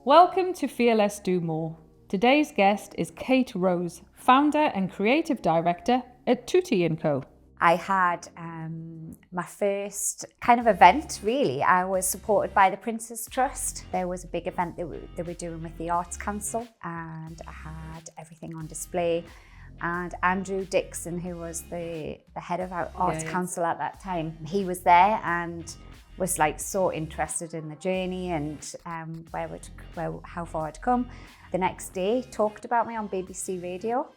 Welcome to Fearless Do More. Today's guest is Kate Rose, founder and creative director at TUTTI&CO. I had my first kind of event, really. I was supported by the Prince's Trust. There was a big event they were doing with the Arts Council, and I had everything on display. And Andrew Dixon, who was the head of our Arts Council at that time, he was there and was like so interested in the journey and how far I'd come. The next day, talked about me on BBC Radio.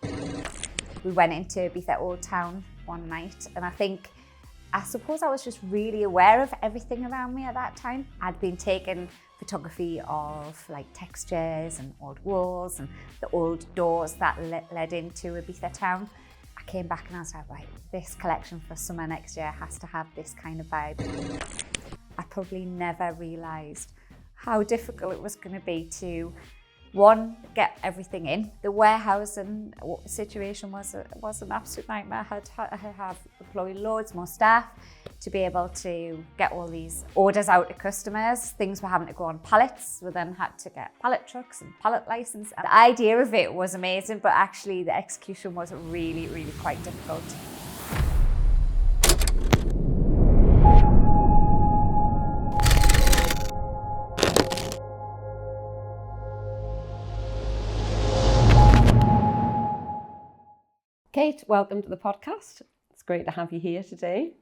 We went into Ibiza Old Town one night, and I suppose I was just really aware of everything around me at that time. I'd been taking photography of like textures and old walls and the old doors that led into Ibiza Town. I came back and I was like, right, this collection for summer next year has to have this kind of vibe. I probably never realised how difficult it was going to be to, one, get everything in. The warehousing situation was an absolute nightmare. I had to employ loads more staff to be able to get all these orders out to customers. Things were having to go on pallets. We then had to get pallet trucks and pallet license. The idea of it was amazing, but actually the execution was really, really quite difficult. Kate, welcome to the podcast. It's great to have you here today.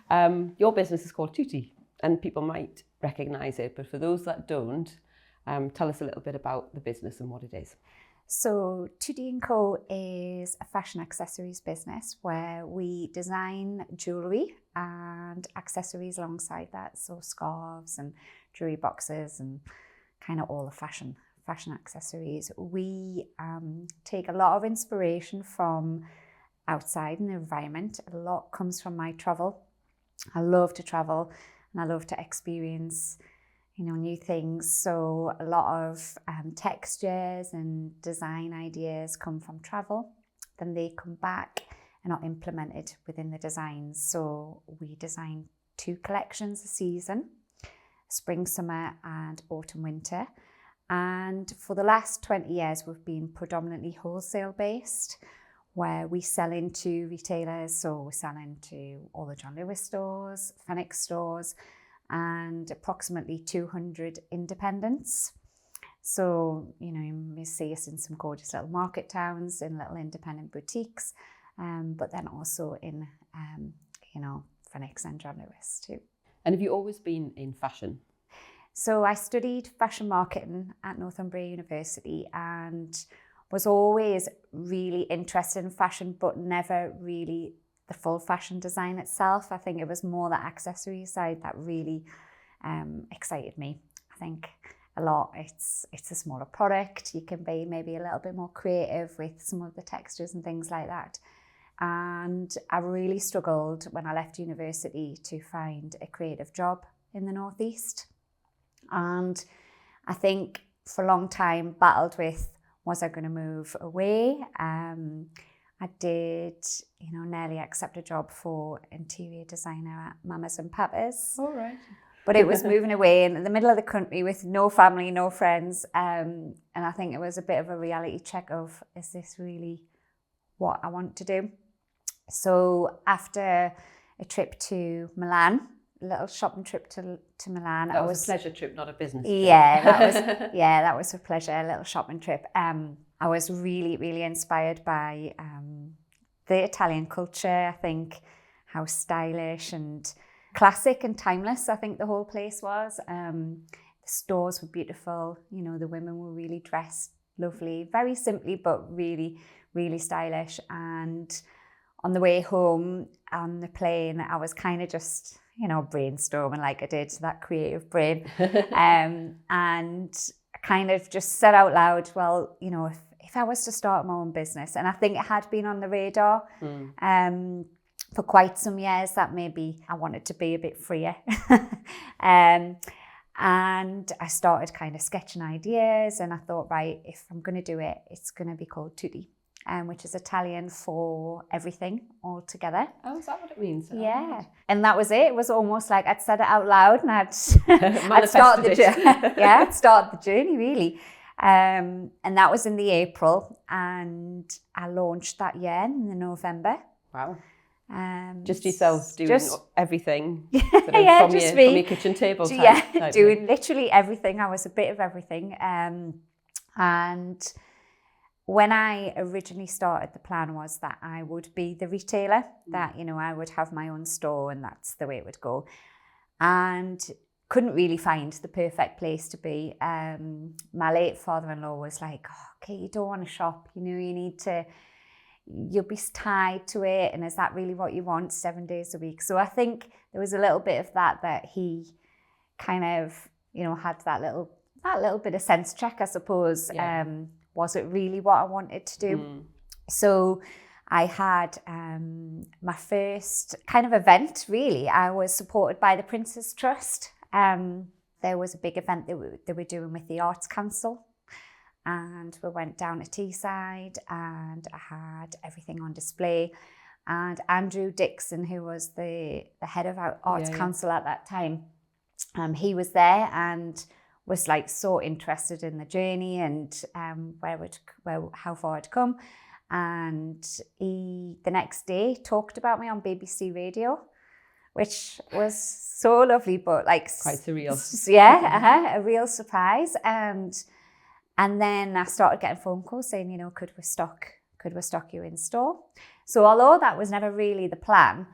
Yeah. Your business is called Tutti, and people might recognise it, but for those that don't, tell us a little bit about the business and what it is. So TUTTI&CO is a fashion accessories business where we design jewellery and accessories alongside that, so scarves and jewellery boxes and kind of all the fashion accessories. We take a lot of inspiration from outside in the environment. A lot comes from my travel. I love to travel and I love to experience, new things. So a lot of textures and design ideas come from travel. Then they come back and are implemented within the designs. So we design 2 collections a season, spring, summer and autumn, winter. And for the last 20 years, we've been predominantly wholesale based, where we sell into retailers. So we sell into all the John Lewis stores, Fenwick stores, and approximately 200 independents. So, you may see us in some gorgeous little market towns, in little independent boutiques, but then also in, Fenwick's and John Lewis too. And have you always been in fashion? So I studied fashion marketing at Northumbria University and was always really interested in fashion, but never really the full fashion design itself. I think it was more the accessory side that really excited me. I think a lot, it's a smaller product. You can be maybe a little bit more creative with some of the textures and things like that. And I really struggled when I left university to find a creative job in the Northeast. And I think for a long time battled with, was I going to move away? I did, nearly accept a job for interior designer at Mamas and Papas. All right. But it was moving away in the middle of the country with no family, no friends. And I think it was a bit of a reality check of, is this really what I want to do? So after a trip to Milan, a little shopping trip to Milan. That was a pleasure trip, not a business trip. That was a pleasure, a little shopping trip. I was really, really inspired by the Italian culture. I think how stylish and classic and timeless I think the whole place was. The stores were beautiful. The women were really dressed lovely, very simply, but really, really stylish. And on the way home on the plane, I was kind of just, brainstorming like I did, that creative brain. And I kind of just said out loud, well, if I was to start my own business, and I think it had been on the radar for quite some years, that maybe I wanted to be a bit freer. And I started kind of sketching ideas, and I thought, right, if I'm going to do it, it's going to be called Tutti. which is Italian for everything all together. Oh, is that what it means? Yeah. And that was it. It was almost like I'd said it out loud and I'd I'd started the journey really. And that was in the April, and I launched that year in the November. Wow. Just yourself doing everything sort of from your kitchen table type doing thing. Literally everything. I was a bit of everything. And when I originally started, the plan was that I would be the retailer, that, you know, I would have my own store and that's the way it would go. And couldn't really find the perfect place to be. My late father-in-law was like, oh, okay, you don't want to shop, you know, you'll be tied to it, and is that really what you want 7 days a week? So I think there was a little bit of that he kind of, you know, had that little bit of sense check, I suppose. Yeah. Was it really what I wanted to do? So I had my first kind of event, really. I was supported by the Prince's Trust. There was a big event that they were doing with the Arts Council, and we went down to Teesside and I had everything on display. And Andrew Dixon, who was the head of our Arts Council at that time, he was there and was like so interested in the journey and how far I'd come. And he, the next day, talked about me on BBC Radio, which was so lovely, but like quite surreal. Yeah, a real surprise. And then I started getting phone calls saying, you know, could we stock you in store? So although that was never really the plan,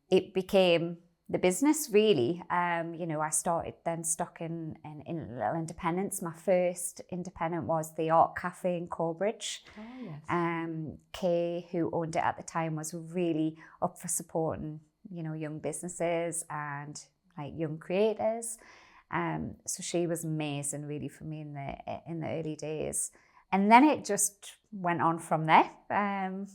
it became the business really. You know, I started then stocking in little independents. My first independent was the Art Cafe in Corbridge. Oh, yes. Kay, who owned it at the time, was really up for supporting, you know, young businesses and like young creators. So she was amazing really for me in the early days. And then it just went on from there.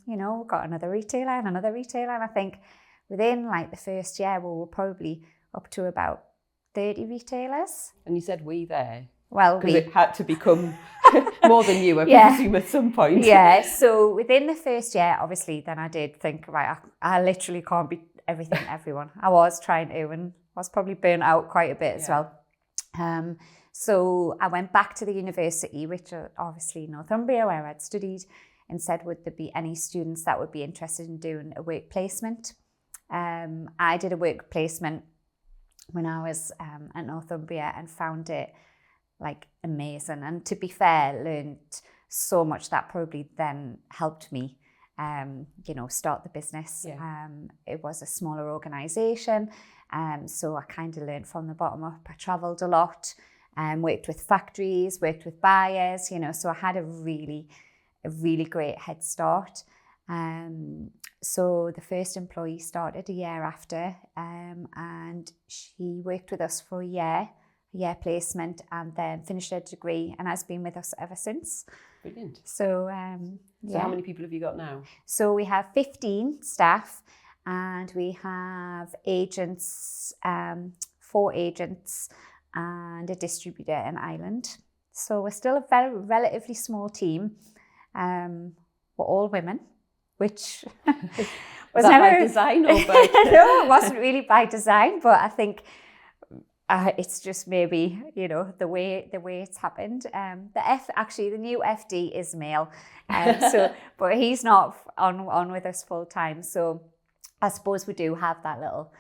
You know, got another retailer. And I think within like the first year, we were probably up to about 30 retailers. And you said we there? Well, because it had to become more than you, I presume, at some point. Yeah, so within the first year, obviously, then I did think, right, I literally can't be everything to everyone. I was trying to, and I was probably burnt out quite a bit as well. So I went back to the university, which are obviously Northumbria, where I'd studied, and said, would there be any students that would be interested in doing a work placement? I did a work placement when I was at Northumbria and found it like amazing. And to be fair, learned so much that probably then helped me, you know, start the business. Yeah. It was a smaller organisation. So I kind of learned from the bottom up. I travelled a lot, worked with factories, worked with buyers, you know, so I had a really great head start. So the first employee started a year after, and she worked with us for a year placement, and then finished her degree and has been with us ever since. Brilliant. So, So how many people have you got now? So we have 15 staff. And we have agents, 4 agents and a distributor in Ireland. So we're still a relatively small team. We're all women, which was never by design or by... No, it wasn't really by design, but I think it's just maybe, you know, the way it's happened. The new FD is male, but he's not on with us full time. So I suppose we do have that little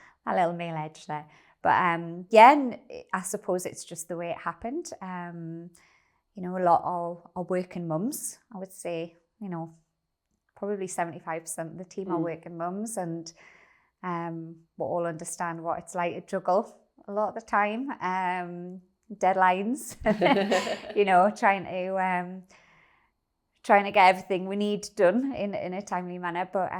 male edge there. But yeah, I suppose it's just the way it happened. You know, a lot of working mums, I would say, you know, probably 75% of the team are working mums, and we all understand what it's like to juggle a lot of the time. Deadlines, you know, trying to get everything we need done in a timely manner. But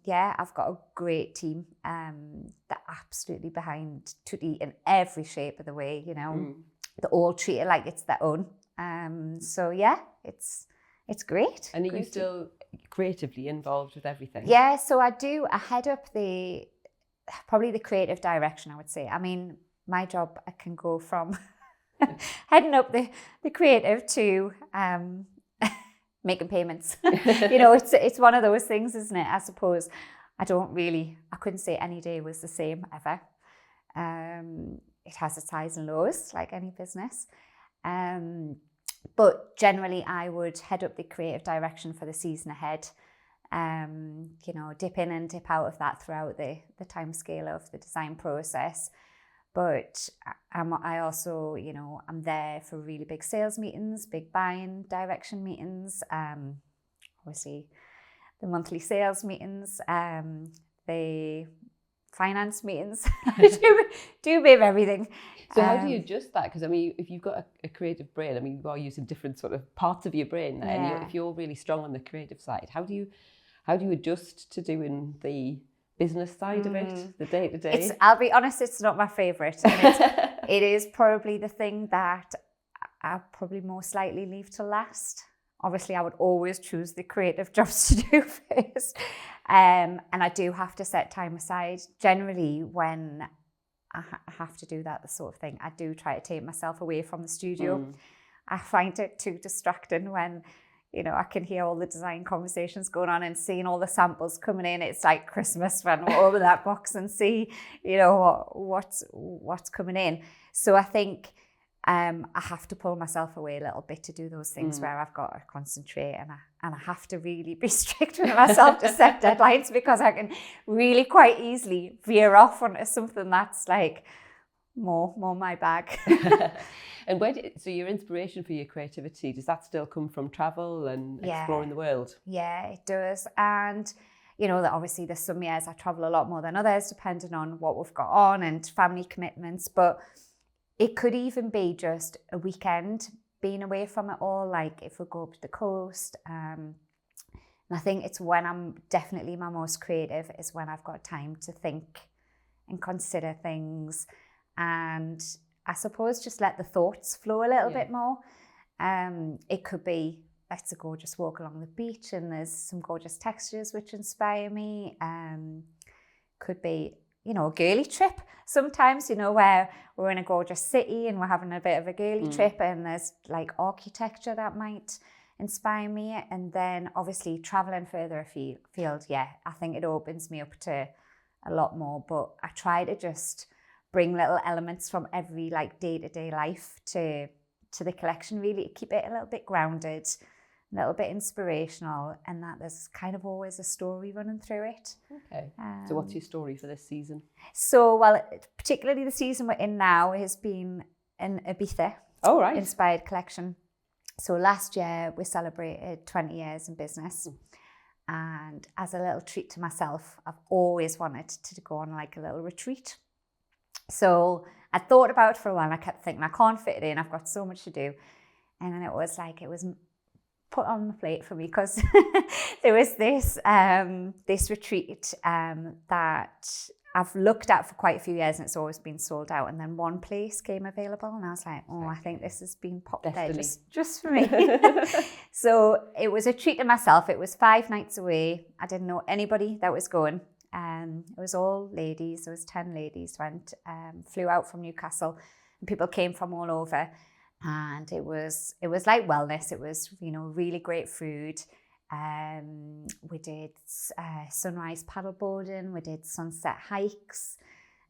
yeah, I've got a great team that are absolutely behind Tutti in every shape of the way, you know. They all treat it like it's their own. So yeah, it's great. And are you still creatively involved with everything? Yeah, so I head up probably the creative direction, I would say. I mean, my job, I can go from heading up the creative to making payments. You know, it's one of those things, isn't it? I suppose I couldn't say any day was the same ever. It has its highs and lows, like any business. But generally, I would head up the creative direction for the season ahead. You know, dip in and dip out of that throughout the time scale of the design process. But I also, you know, I'm there for really big sales meetings, big buying direction meetings, obviously the monthly sales meetings, the finance meetings. do a bit of everything. So how do you adjust that? Because I mean, if you've got a creative brain, I mean, you are using different sort of parts of your brain there. Yeah. And if you're really strong on the creative side, how do you adjust to doing the business side of it, the day to day? I'll be honest, it's not my favourite. It is probably the thing that I probably most likely leave to last. Obviously, I would always choose the creative jobs to do first. And I do have to set time aside. Generally, when I have to do that, the sort of thing, I do try to take myself away from the studio. I find it too distracting when, you know, I can hear all the design conversations going on and seeing all the samples coming in. It's like Christmas when we're over that box and see, you know, what's coming in. So I think I have to pull myself away a little bit to do those things where I've got to concentrate, and I have to really be strict with myself to set deadlines, because I can really quite easily veer off onto something that's like more my bag. And so your inspiration for your creativity, does that still come from travel and exploring the world? Yeah, it does. And you know, that obviously there's some years I travel a lot more than others, depending on what we've got on and family commitments. But it could even be just a weekend being away from it all, like if we go up to the coast. And I think it's when I'm definitely my most creative, is when I've got time to think and consider things, and I suppose just let the thoughts flow a little bit more. It could be, let's go just walk along the beach and there's some gorgeous textures which inspire me. Could be, you know, a girly trip sometimes, you know, where we're in a gorgeous city and we're having a bit of a girly trip, and there's like architecture that might inspire me. And then obviously traveling further afield, I think it opens me up to a lot more. But I try to just bring little elements from every like day-to-day life to the collection, really, to keep it a little bit grounded, a little bit inspirational, and that there's kind of always a story running through it. Okay. So what's your story for this season? So, well, particularly the season we're in now has been an Ibiza inspired collection. So last year we celebrated 20 years in business. And as a little treat to myself, I've always wanted to go on like a little retreat. So I thought about it for a while, and I kept thinking, I can't fit it in, I've got so much to do. And then it was put on the plate for me, because there was this retreat that I've looked at for quite a few years, and it's always been sold out. And then one place came available, and I was like, I think this has been popped there just for me. So it was a treat to myself. It was 5 nights away. I didn't know anybody that was going. It was all ladies. There was 10 ladies went, flew out from Newcastle, and people came from all over. And it was like wellness. It was, you know, really great food. We did sunrise paddleboarding. We did sunset hikes.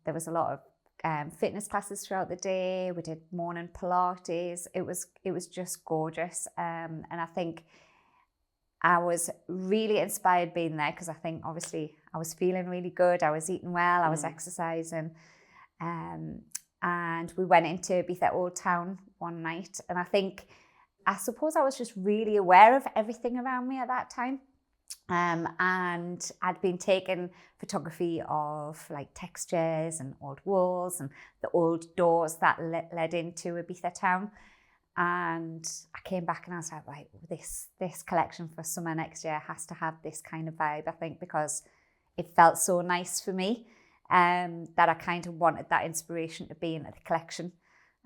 There was a lot of fitness classes throughout the day. We did morning Pilates. It was just gorgeous. And I think I was really inspired being there, because I think obviously I was feeling really good. I was eating well. I was exercising. And we went into Ibiza Old Town one night. And I suppose I was just really aware of everything around me at that time. And I'd been taking photography of like textures and old walls and the old doors that led into Ibiza town. And I came back and I was like, right, this collection for summer next year has to have this kind of vibe, I think, because it felt so nice for me. That I kind of wanted that inspiration to be in the collection.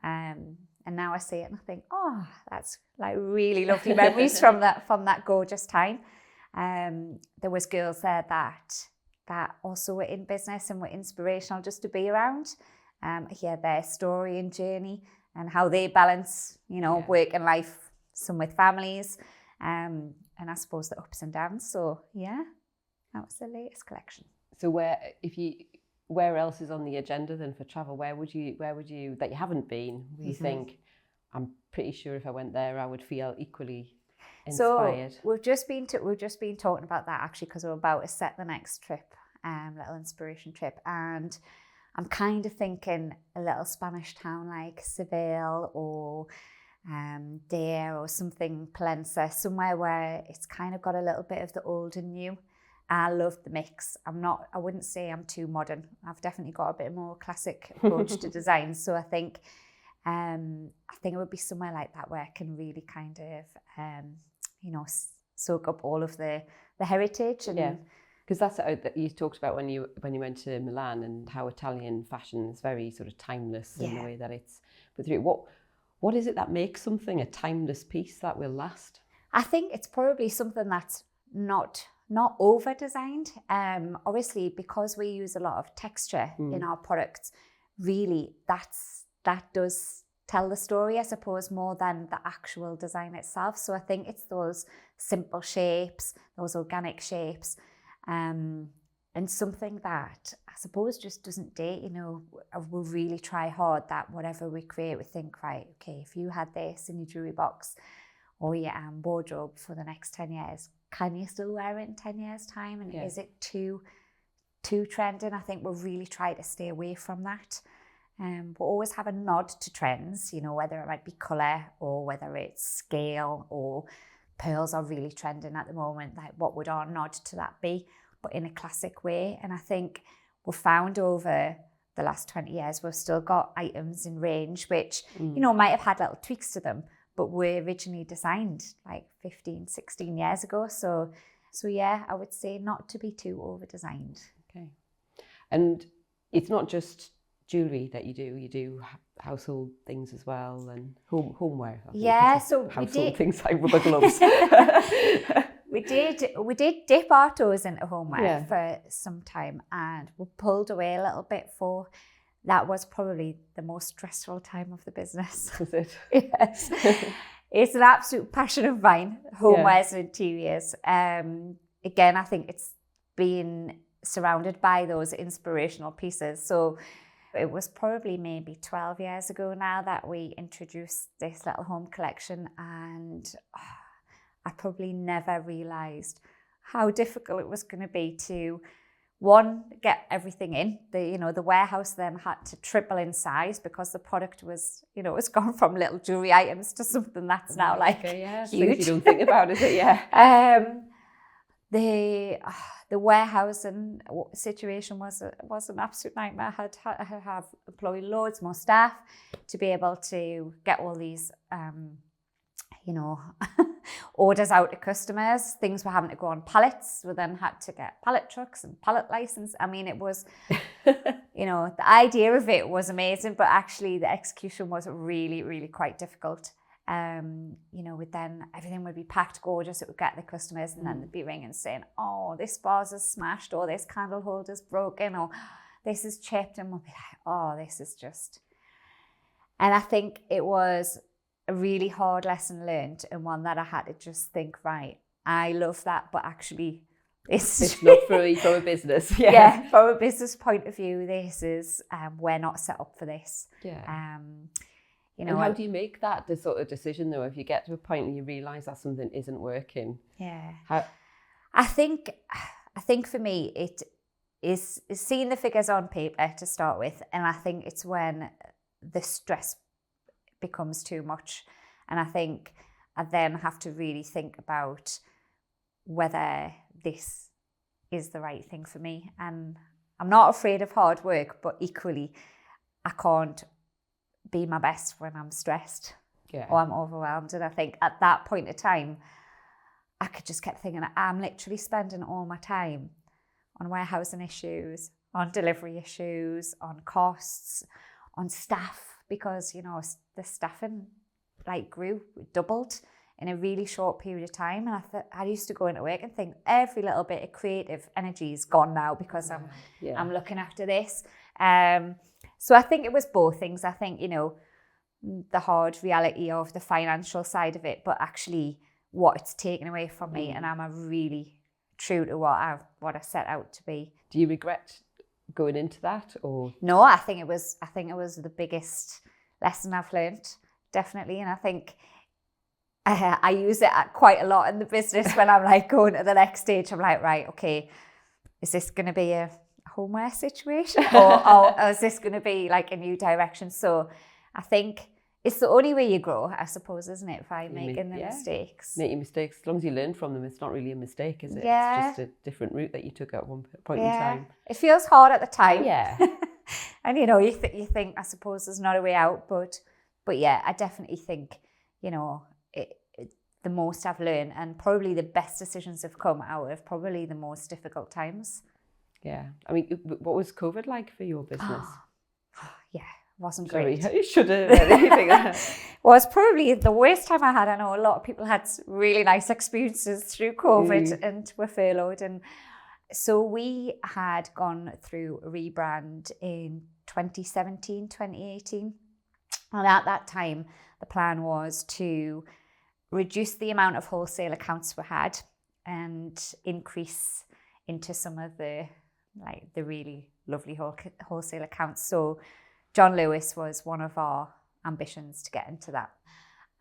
And now I see it and I think, that's like really lovely memories from that gorgeous time. There was girls there that also were in business and were inspirational just to be around. Hear their story and journey and how they balance, you know, work and life, some with families. and I suppose the ups and downs. So yeah, that was the latest collection. So where else is on the agenda then for travel? Where would you that you haven't been? You think, I'm pretty sure if I went there, I would feel equally inspired. So we've just been talking about that actually, because we're about to set the next trip, little inspiration trip, and I'm kind of thinking a little Spanish town like Seville or Dare or something, Palencia, somewhere where it's kind of got a little bit of the old and new. I love the mix. I wouldn't say I'm too modern. I've definitely got a bit more classic approach to design. So I think it would be somewhere like that where I can really kind of, soak up all of the heritage. And because that's that you talked about when you went to Milan, and how Italian fashion is very sort of timeless in the way that it's put through. What is it that makes something a timeless piece that will last? I think it's probably something that's not over designed. Obviously, because we use a lot of texture in our products, really that does tell the story, I suppose, more than the actual design itself. So I think it's those simple shapes, those organic shapes, and something that I suppose just doesn't date. We really try hard that whatever we create, we think, right, okay, if you had this in your jewellery box or your wardrobe for the next 10 years, can you still wear it in 10 years' time? And is it too trending? I think we'll really try to stay away from that. We'll always have a nod to trends, whether it might be colour or whether it's scale, or pearls are really trending at the moment. Like, what would our nod to that be? But in a classic way. And I think we've found over the last 20 years, we've still got items in range which, might have had little tweaks to them, but were originally designed like 15, 16 years ago. So yeah, I would say not to be too over-designed. Okay. And it's not just jewellery that you do household things as well, and homeware. Yeah, so household things like rubber gloves. We did dip our toes into homeware for some time, and we pulled away a little bit for. That was probably the most stressful time of the business. Was it? Yes. It's an absolute passion of mine, homewares and interiors. Again, I think it's being surrounded by those inspirational pieces. So it was probably maybe 12 years ago now that we introduced this little home collection, and I probably never realised how difficult it was going to be to, one, get everything in. The warehouse then had to triple in size because the product was, it's gone from little jewellery items to something that's now huge. Things you don't think about, is it? The warehousing situation was an absolute nightmare. I had to have employed loads more staff to be able to get all these orders out to customers. Things were having to go on pallets. We then had to get pallet trucks and pallet license. I mean, it was, the idea of it was amazing, but actually the execution was really, really quite difficult. Then everything would be packed gorgeous. It would get the customers, and then they'd be ringing saying, "Oh, this vase is smashed," or "This candle holder's broken," or "This is chipped," and we'll be like, "Oh, this is just." And I think it was a really hard lesson learned, and one that I had to just think, right, I love that, but actually it's not for a business. Yeah, from a business point of view, this is we're not set up for this. And how do you make that the sort of decision though, if you get to a point and you realise that something isn't working? I think for me it is seeing the figures on paper to start with, and I think it's when the stress becomes too much, and I think I then have to really think about whether this is the right thing for me. And I'm not afraid of hard work, but equally I can't be my best when I'm stressed or I'm overwhelmed. And I think at that point in time, I could just keep thinking, I'm literally spending all my time on warehousing issues, on delivery issues, on costs, on staff, because, the staffing doubled in a really short period of time. And I used to go into work and think every little bit of creative energy is gone now because I'm looking after this. So I think it was both things. I think, the hard reality of the financial side of it, but actually what it's taken away from me, and I'm a really true to what I set out to be. Do you regret going into that, or? No, I think it was the biggest lesson I've learned, definitely, and I think I use it quite a lot in the business when I'm like going to the next stage. I'm like, right, okay, is this going to be a homeware situation, or is this going to be like a new direction? So I think it's the only way you grow, I suppose, isn't it? By making the mistakes. Making mistakes. As long as you learn from them, it's not really a mistake, is it? Yeah. It's just a different route that you took at one point in time. It feels hard at the time. Yeah. And, you know, you think, I suppose there's not a way out. But yeah, I definitely think, you know, the most I've learned, and probably the best decisions have come out of probably the most difficult times. Yeah. I mean, what was COVID like for your business? Yeah. Wasn't great. You should have anything. Was probably the worst time I had. I know a lot of people had really nice experiences through COVID and were furloughed. And so we had gone through a rebrand in 2017, 2018. And at that time, the plan was to reduce the amount of wholesale accounts we had and increase into some of the really lovely wholesale accounts. So John Lewis was one of our ambitions to get into that.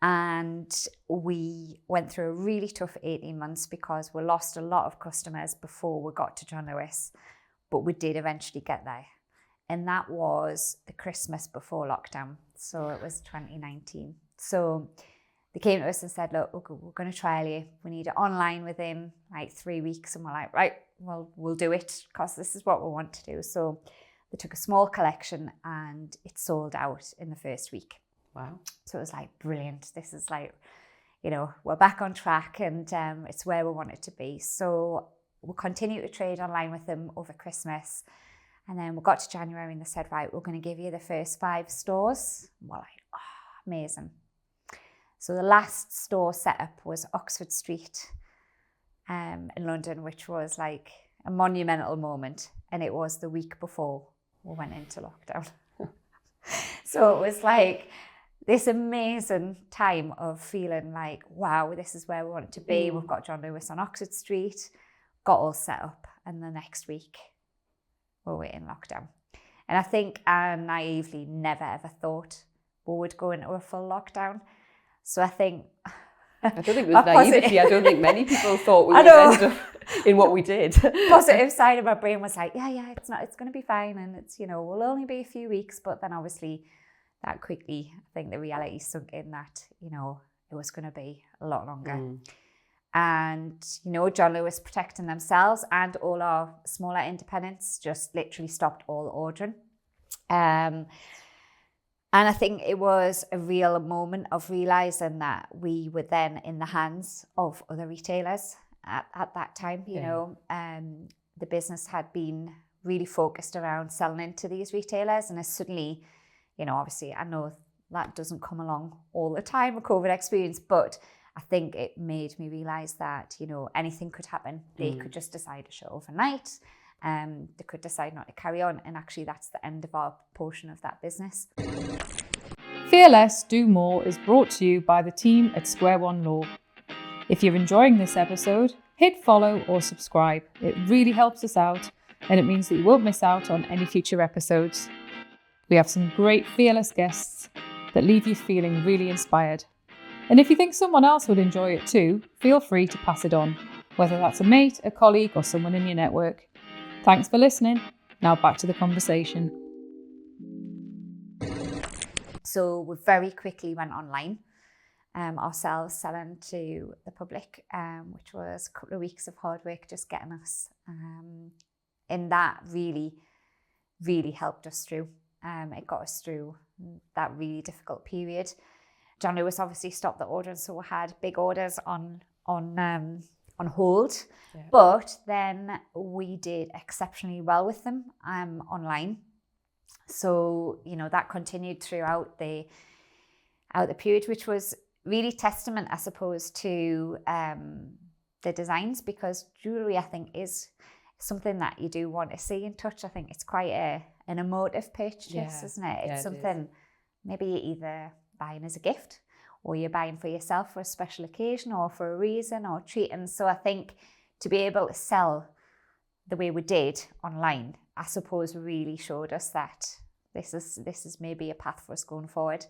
And we went through a really tough 18 months because we lost a lot of customers before we got to John Lewis, but we did eventually get there. And that was the Christmas before lockdown. So it was 2019. So they came to us and said, look, we're going to trial you. We need it online within like 3 weeks. And we're like, right, well, we'll do it because this is what we want to do. So they took a small collection and it sold out in the first week. Wow. So it was like, brilliant. This is like, you know, we're back on track and it's where we want it to be. So we'll continue to trade online with them over Christmas. And then we got to January and they said, right, we're going to give you the first 5 stores. And we're like, oh, amazing. So the last store setup was Oxford Street in London, which was like a monumental moment. And it was the week before we went into lockdown. So it was like this amazing time of feeling like, wow, this is where we want it to be. We've got John Lewis on Oxford Street, got all set up. And the next week, we're in lockdown. And I think I naively never ever thought we would go into a full lockdown. So I think... I don't think it was naivety. I don't think many people thought we would end up in what we did. Positive side of my brain was like, yeah, it's going to be fine. And it's, you know, we'll only be a few weeks. But then obviously that quickly, I think the reality sunk in that, you know, it was going to be a lot longer. And, you know, John Lewis protecting themselves and all our smaller independents just literally stopped all ordering. And I think it was a real moment of realising that we were then in the hands of other retailers at that time. You know, the business had been really focused around selling into these retailers. And as suddenly, you know, obviously I know that doesn't come along all the time, a COVID experience, but I think it made me realise that, you know, anything could happen. They could just decide to shut overnight. They could decide not to carry on. And actually that's the end of our portion of that business. Fear Less, Do More is brought to you by the team at Square One Law. If you're enjoying this episode, hit follow or subscribe. It really helps us out and it means that you won't miss out on any future episodes. We have some great fearless guests that leave you feeling really inspired. And if you think someone else would enjoy it too, feel free to pass it on, whether that's a mate, a colleague or someone in your network. Thanks for listening. Now back to the conversation. So we very quickly went online ourselves, selling to the public, which was a couple of weeks of hard work just getting us. And that really, really helped us through. It got us through that really difficult period. John Lewis obviously stopped the ordering, so we had big orders on hold. Yeah. But then we did exceptionally well with them online. So, you know, that continued throughout the period, which was really testament, I suppose, to the designs, because jewellery, I think, is something that you do want to see and touch. I think it's quite an emotive purchase, isn't it? It's something maybe you're either buying as a gift or you're buying for yourself for a special occasion or for a reason or treating. So I think to be able to sell the way we did online, I suppose really showed us that this is maybe a path for us going forward.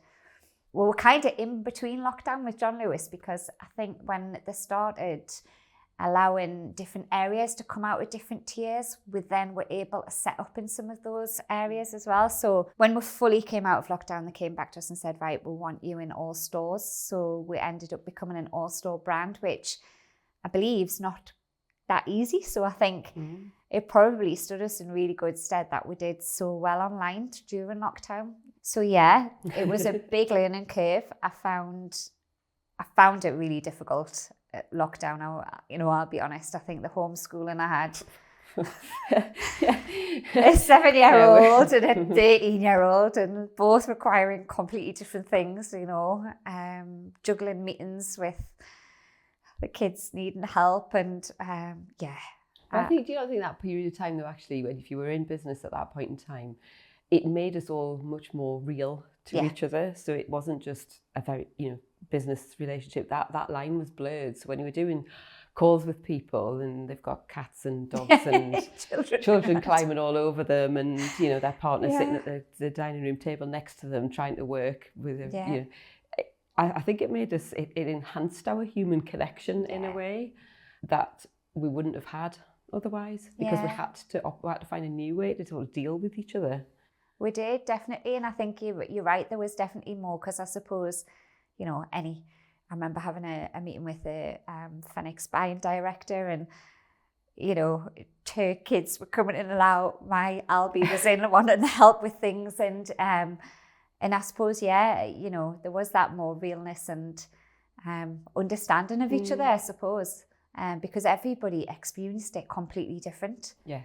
We were kind of in between lockdown with John Lewis, because I think when they started allowing different areas to come out with different tiers, we then were able to set up in some of those areas as well. So when we fully came out of lockdown, they came back to us and said, right, we want you in all stores. So we ended up becoming an all-store brand, which I believe is not that easy. So I think it probably stood us in really good stead that we did so well online during lockdown. So yeah, it was a big learning curve. I found it really difficult at lockdown. I'll be honest, I think the homeschooling I had, a 7-year-old and a 13-year-old, and both requiring completely different things, juggling meetings with the kids needing help, and I think, do you not think that period of time though, actually, if you were in business at that point in time, it made us all much more real to each other. So it wasn't just a very, business relationship. That line was blurred. So when you were doing calls with people and they've got cats and dogs and children climbing all over them, and their partner sitting at the dining room table next to them trying to work with I think it made us, it enhanced our human connection in a way that we wouldn't have had otherwise, because we had to find a new way to sort of deal with each other. We did, definitely. And I think you're right, there was definitely more, because I suppose, I remember having a meeting with the Fenwick buying director, and, her kids were coming in and out. My Albie was in wanting help with things. And I suppose, there was that more realness and understanding of each other, I suppose, because everybody experienced it completely different. Yeah.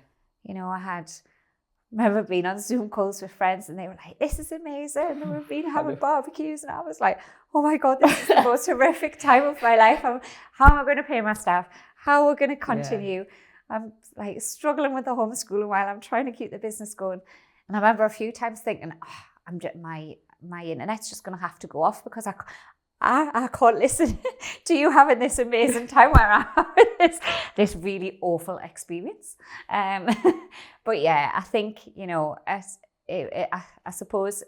I remember being on Zoom calls with friends, and they were like, this is amazing, and we've been having barbecues, and I was like, oh my God, this is the most horrific time of my life. How am I going to pay my staff? How are we going to continue? I'm like struggling with the homeschooling while I'm trying to keep the business going. And I remember a few times thinking, my internet's just going to have to go off, because I can't listen to you having this amazing time where I'm having this really awful experience. But yeah, I think, I suppose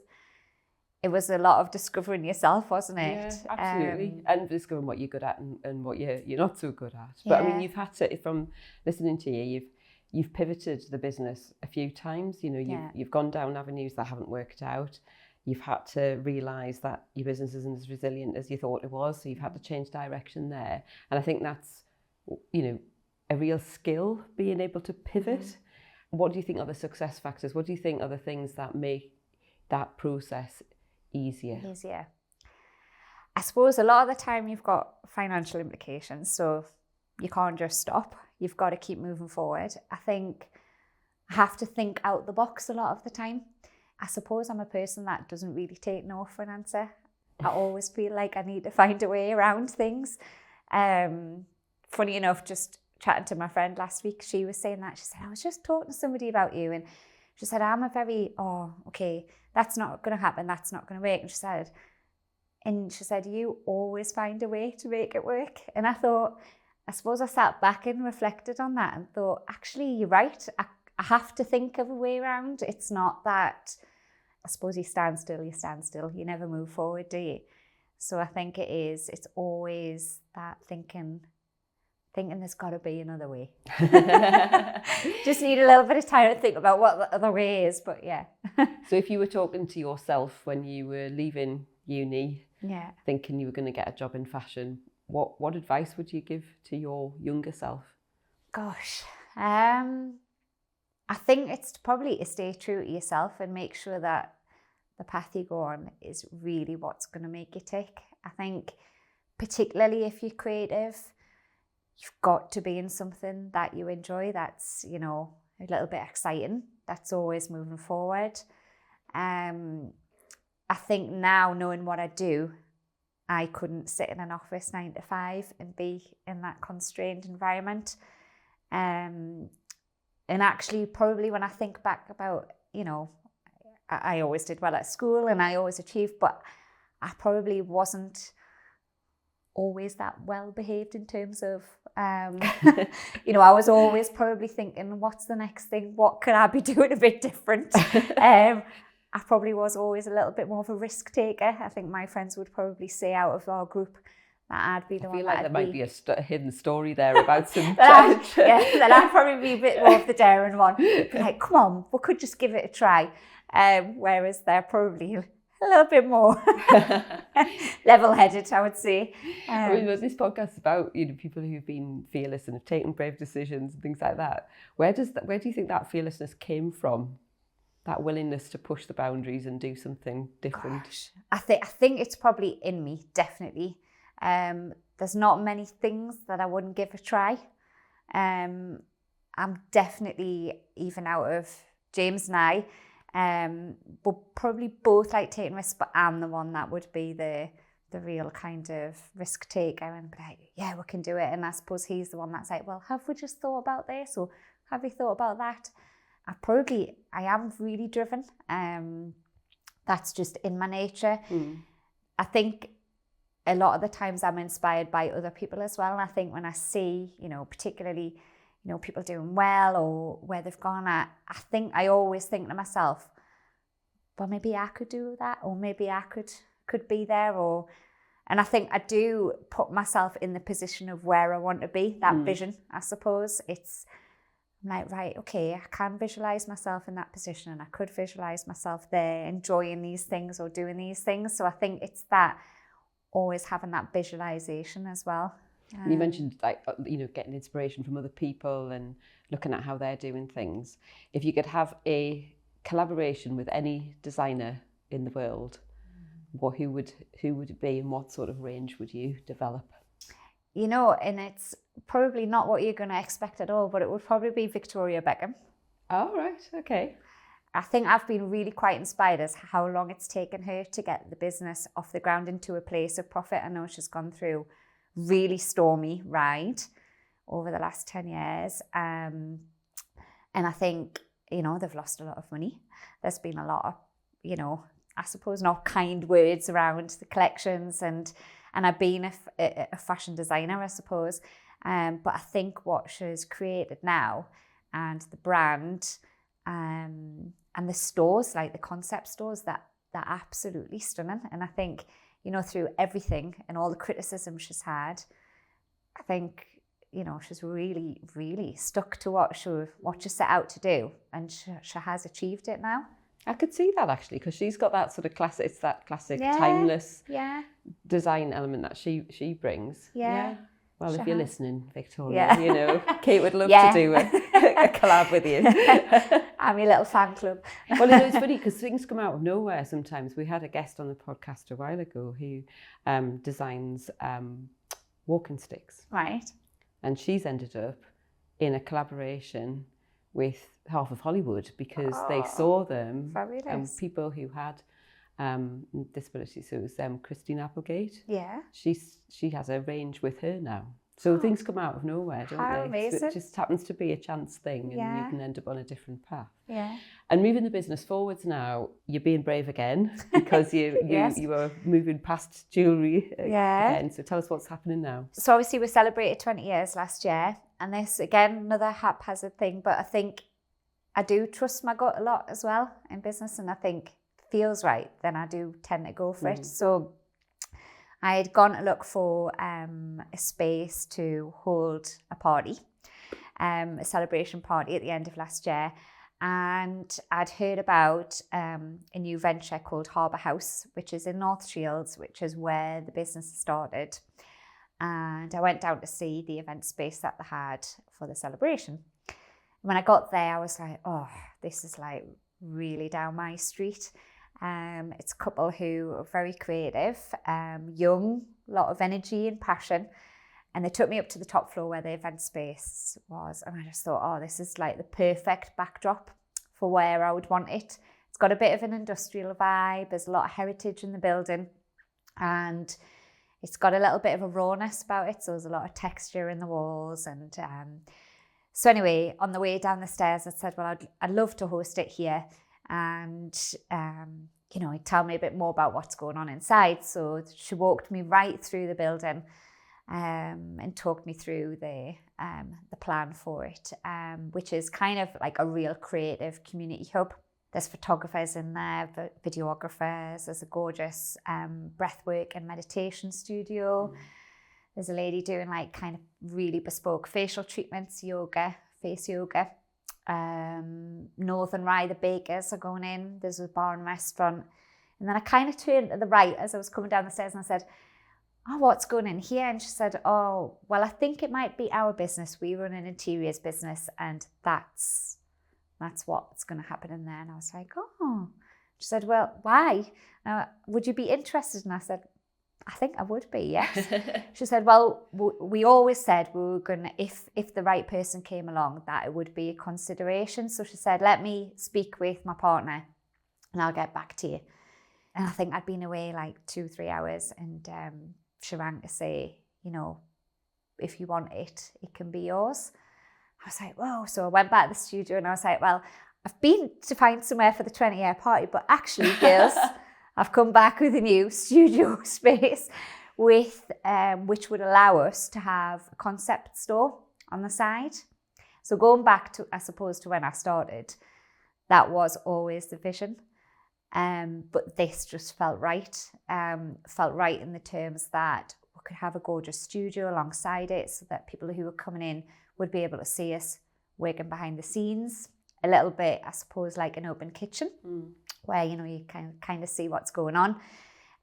it was a lot of discovering yourself, wasn't it? Yeah, absolutely. And discovering what you're good at and what you're not so good at. But I mean, you've had to, from listening to you, you've pivoted the business a few times. You've gone down avenues that haven't worked out. You've had to realise that your business isn't as resilient as you thought it was, so you've had to change direction there. And I think that's, a real skill, being able to pivot. What do you think are the success factors? What do you think are the things that make that process easier? I suppose a lot of the time you've got financial implications, so you can't just stop. You've got to keep moving forward. I think I have to think out the box a lot of the time. I suppose I'm a person that doesn't really take no for an answer. I always feel like I need to find a way around things. Funny enough, just chatting to my friend last week, she was saying that. She said, I was just talking to somebody about you, and she said, I'm a very, okay, that's not going to happen, that's not going to work. And she said, you always find a way to make it work. And I suppose I sat back and reflected on that and thought, actually, you're right. I have to think of a way around. It's not that, I suppose, you stand still. You never move forward, do you? So I think it's always that thinking there's got to be another way. Just need a little bit of time to think about what the other way is, but yeah. So if you were talking to yourself when you were leaving uni, thinking you were going to get a job in fashion, what advice would you give to your younger self? Gosh, I think it's probably to stay true to yourself and make sure that the path you go on is really what's going to make you tick. I think particularly if you're creative, you've got to be in something that you enjoy, that's, a little bit exciting, that's always moving forward. I think now, knowing what I do, I couldn't sit in an office 9 to 5 and be in that constrained environment. And actually, probably when I think back about, I always did well at school and I always achieved, but I probably wasn't always that well behaved in terms of, you know, I was always probably thinking, what's the next thing? What could I be doing a bit different? I probably was always a little bit more of a risk taker. I think my friends would probably say out of our group that I'd be the one. I feel like there might be a hidden story there about some then I'd probably be a bit more of the daring one. Be like, come on, we could just give it a try. Whereas they're probably a little bit more level-headed, I would say. I mean, this podcast is about, you know, people who've been fearless and have taken brave decisions and things like that. Where do you think that fearlessness came from? That willingness to push the boundaries and do something different? Gosh, I think it's probably in me, definitely. There's not many things that I wouldn't give a try. I'm definitely, even out of James and I, we're probably both like taking risks, but I'm the one that would be the real kind of risk taker and be like, yeah, we can do it. And I suppose he's the one that's like, well, have we just thought about this, or have we thought about that? I am really driven. That's just in my nature. I think a lot of the times I'm inspired by other people as well. And I think when I see, you know, particularly, you know, people doing well or where they've gone, I always think to myself, well, maybe I could do that, or maybe I could be there, and I think I do put myself in the position of where I want to be, that vision, I suppose. I'm like, right, okay, I can visualize myself in that position, and I could visualize myself there enjoying these things or doing these things. So I think it's that, always having that visualization as well. You mentioned, like, you know, getting inspiration from other people and looking at how they're doing things. If you could have a collaboration with any designer in the world, who would it be, and what sort of range would you develop? You know, and it's probably not what you're going to expect at all, but it would probably be Victoria Beckham. Oh, right, okay. I think I've been really quite inspired as how long it's taken her to get the business off the ground into a place of profit. I know she's gone through really stormy ride over the last 10 years. And I think, you know, they've lost a lot of money. There's been a lot of, you know, I suppose not kind words around the collections, and I've been a fashion designer, I suppose. But I think what she's created now, and the brand, and the stores, like the concept stores, they're absolutely stunning. And I think, you know, through everything and all the criticism she's had, I think, you know, she's really, really stuck to what she set out to do, and she has achieved it now. I could see that, actually, because she's got that sort of classic, it's that classic timeless design element that she brings. Yeah. Well, if you're listening, Victoria, Yeah. you know, Kate would love to do a collab with you. I'm your little fan club. Well, you know, it's funny because things come out of nowhere sometimes. We had a guest on the podcast a while ago who designs walking sticks. Right. And she's ended up in a collaboration with half of Hollywood because they saw them, people who had disabilities. So it was Christine Applegate. Yeah. She has a range with her now. So things come out of nowhere, don't they? Amazing. So it just happens to be a chance thing, and you can end up on a different path. Yeah. And moving the business forwards now, you're being brave again because you are moving past jewellery again. So tell us what's happening now. So obviously we celebrated 20 years last year, and this again another haphazard thing, but I think I do trust my gut a lot as well in business, and I think if it feels right, then I do tend to go for it. So I had gone to look for a space to hold a party, a celebration party at the end of last year. And I'd heard about a new venture called Harbour House, which is in North Shields, which is where the business started. And I went down to see the event space that they had for the celebration. When I got there, I was like, oh, this is like really down my street. It's a couple who are very creative, young, a lot of energy and passion. And they took me up to the top floor where the event space was. And I just thought, oh, this is like the perfect backdrop for where I would want it. It's got a bit of an industrial vibe. There's a lot of heritage in the building. And it's got a little bit of a rawness about it. So there's a lot of texture in the walls. And so anyway, on the way down the stairs, I said, well, I'd love to host it here. And you know, tell me a bit more about what's going on inside. So she walked me right through the building and talked me through the plan for it, which is kind of like a real creative community hub. There's photographers in there, videographers. There's a gorgeous breathwork and meditation studio. There's a lady doing like kind of really bespoke facial treatments, yoga, face yoga. Northern Rye, the bakers are going in. There's a bar and restaurant. And then I kind of turned to the right as I was coming down the stairs and I said, oh, what's going in here? And she said, oh, well, I think it might be our business. We run an interiors business and that's what's going to happen in there. And I was like, oh. She said, well, why? Would you be interested? And I said, I think I would be, yes. She said, well, we always said we were going to, if the right person came along, that it would be a consideration. So she said, let me speak with my partner and I'll get back to you. And I think I'd been away like 2-3 hours and she rang to say, you know, if you want it, it can be yours. I was like, whoa. So I went back to the studio and I was like, well, I've been to find somewhere for the 20-year party, but actually, girls, I've come back with a new studio space with which would allow us to have a concept store on the side. So going back to, I suppose, to when I started, that was always the vision. But this just felt right. Felt right in the terms that we could have a gorgeous studio alongside it so that people who were coming in would be able to see us working behind the scenes. A little bit, I suppose, like an open kitchen where, you know, you kind of see what's going on.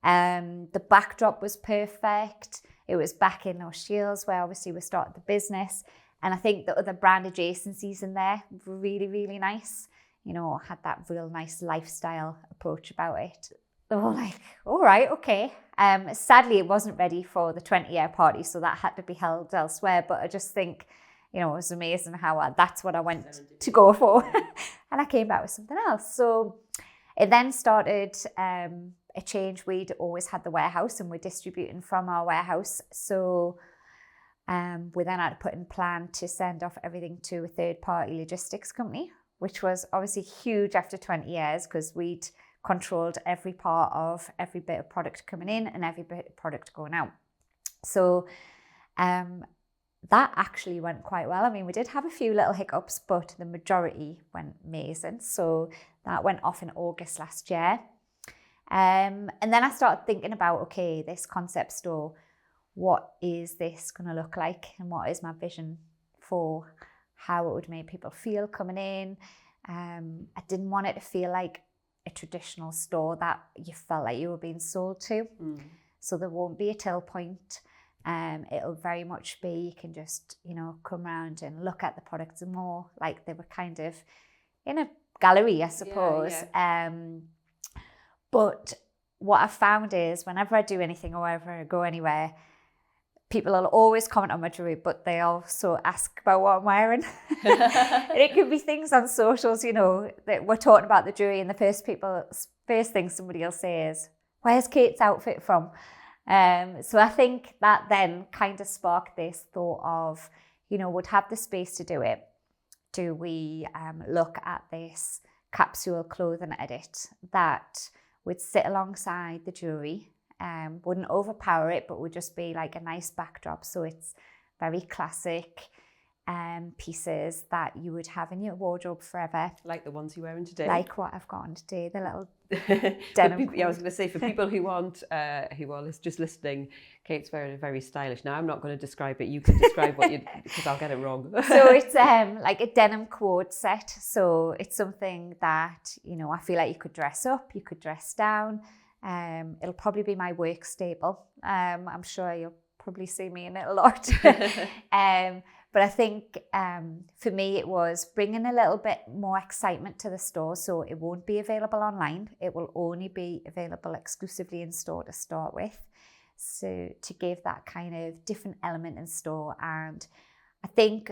The backdrop was perfect. It was back in North Shields where obviously we started the business. And I think the other brand adjacencies in there were really, really nice. You know, had that real nice lifestyle approach about it. They were like, all right, okay. Sadly, it wasn't ready for the 20-year party, so that had to be held elsewhere. But I just think, you know, it was amazing how that's what I went to go for. And I came back with something else. So it then started a change. We'd always had the warehouse and we're distributing from our warehouse. So we then had to put in plan to send off everything to a third-party logistics company, which was obviously huge after 20 years because we'd controlled every part of every bit of product coming in and every bit of product going out. So that actually went quite well. I mean, we did have a few little hiccups, but the majority went amazing. So that went off in August last year. And then I started thinking about, okay, this concept store, what is this going to look like? And what is my vision for how it would make people feel coming in? I didn't want it to feel like a traditional store that you felt like you were being sold to. So there won't be a till point. It'll very much be, you can just, you know, come around and look at the products more like they were kind of in a gallery, I suppose. Yeah. But what I've found is whenever I do anything or whenever I go anywhere, people will always comment on my jewellery, but they also ask about what I'm wearing. And it could be things on socials, you know, that we're talking about the jewellery and the first thing somebody will say is, where's Kate's outfit from? So I think that then kind of sparked this thought of, you know, would have the space to do it. Do we look at this capsule clothing edit that would sit alongside the jewellery, wouldn't overpower it, but would just be like a nice backdrop. So it's very classic pieces that you would have in your wardrobe forever. Like the ones you're wearing today? Like what I've got on today, the little denim. I was going to say, for people who are just listening, Kate's wearing a very stylish. Now, I'm not going to describe it. You can describe what because I'll get it wrong. So it's like a denim quad set. So it's something that, you know, I feel like you could dress up, you could dress down. It'll probably be my work staple. I'm sure you'll probably see me in it a lot. But I think for me, it was bringing a little bit more excitement to the store. So it won't be available online. It will only be available exclusively in store to start with. So to give that kind of different element in store. And I think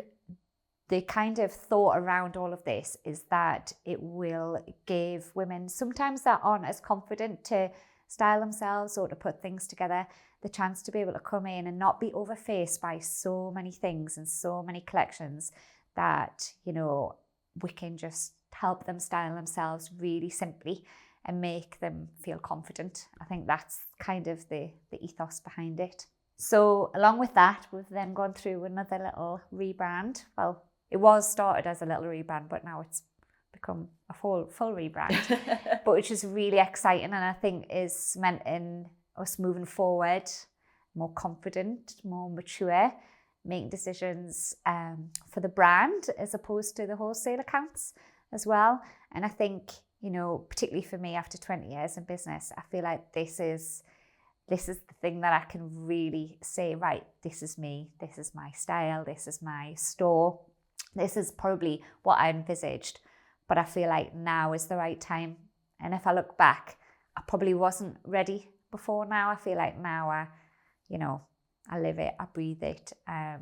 the kind of thought around all of this is that it will give women sometimes that aren't as confident to style themselves or to put things together, the chance to be able to come in and not be overfaced by so many things and so many collections that, you know, we can just help them style themselves really simply and make them feel confident. I think that's kind of the ethos behind it. So along with that, we've then gone through another little rebrand. Well, it was started as a little rebrand, but now it's become a full rebrand, but which is really exciting, and I think is cementing us moving forward, more confident, more mature, making decisions for the brand as opposed to the wholesale accounts as well. And I think, you know, particularly for me after 20 years in business, I feel like this is the thing that I can really say, right, this is me, this is my style, this is my store, this is probably what I envisaged. But I feel like now is the right time. And if I look back, I probably wasn't ready before now. I feel like now I live it, I breathe it. I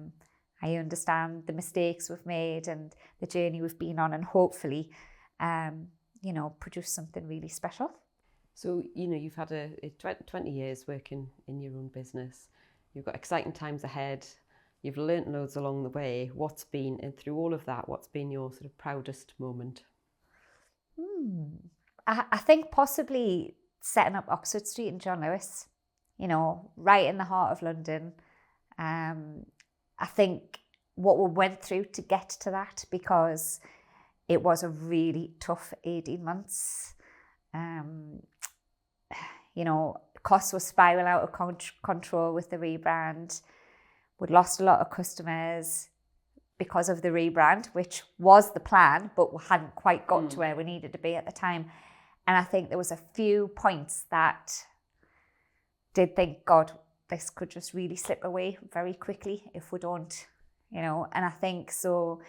understand the mistakes we've made and the journey we've been on, and hopefully, produce something really special. So, you know, you've had a 20 years working in your own business. You've got exciting times ahead. You've learnt loads along the way. And through all of that, what's been your sort of proudest moment? I think possibly setting up Oxford Street in John Lewis, you know, right in the heart of London. I think what we went through to get to that, because it was a really tough 18 months. Costs were spiraling out of control with the rebrand. We'd lost a lot of customers because of the rebrand, which was the plan, but we hadn't quite got to where we needed to be at the time. And I think there was a few points that did think, God, this could just really slip away very quickly if we don't, you know. And I think so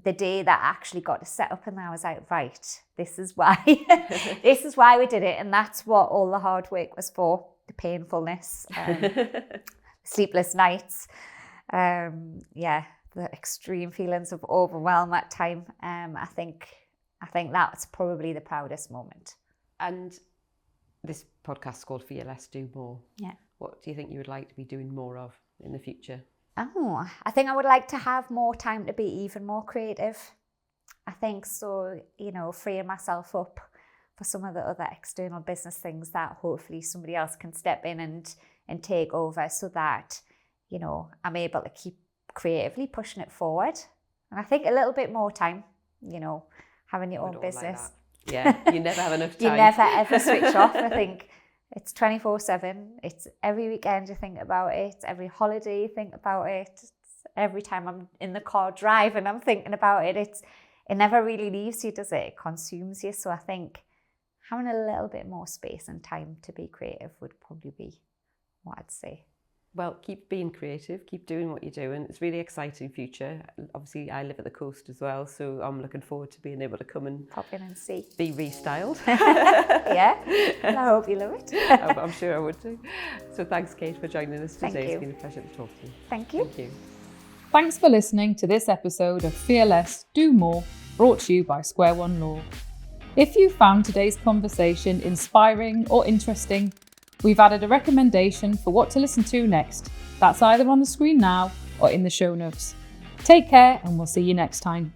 the day that I actually got to set up, and I was like, right, this is why, this is why we did it. And that's what all the hard work was for, the painfulness, sleepless nights, the extreme feelings of overwhelm at time. I think that's probably the proudest moment. And this podcast is called Fear Less, Do More. Yeah. What do you think you would like to be doing more of in the future? Oh, I think I would like to have more time to be even more creative. I think so, you know, freeing myself up for some of the other external business things that hopefully somebody else can step in and take over, so that, you know, I'm able to keep creatively pushing it forward. And I think a little bit more time, you know, having your own business. Like yeah, you never have enough time. You never ever switch off. I think it's 24/7. It's every weekend you think about it. Every holiday you think about it. It's every time I'm in the car driving, I'm thinking about it. It never really leaves you, does it? It consumes you. So I think having a little bit more space and time to be creative would probably be what I'd say. Well, keep being creative, keep doing what you're doing. It's a really exciting future. Obviously, I live at the coast as well, so I'm looking forward to being able to come and pop in and see. Be restyled. Yeah, I hope you love it. I'm sure I would too. So thanks, Kate, for joining us today. It's been a pleasure to talk to you. Thank you. Thank you. Thanks for listening to this episode of Fear Less, Do More, brought to you by Square One Law. If you found today's conversation inspiring or interesting, we've added a recommendation for what to listen to next. That's either on the screen now or in the show notes. Take care, and we'll see you next time.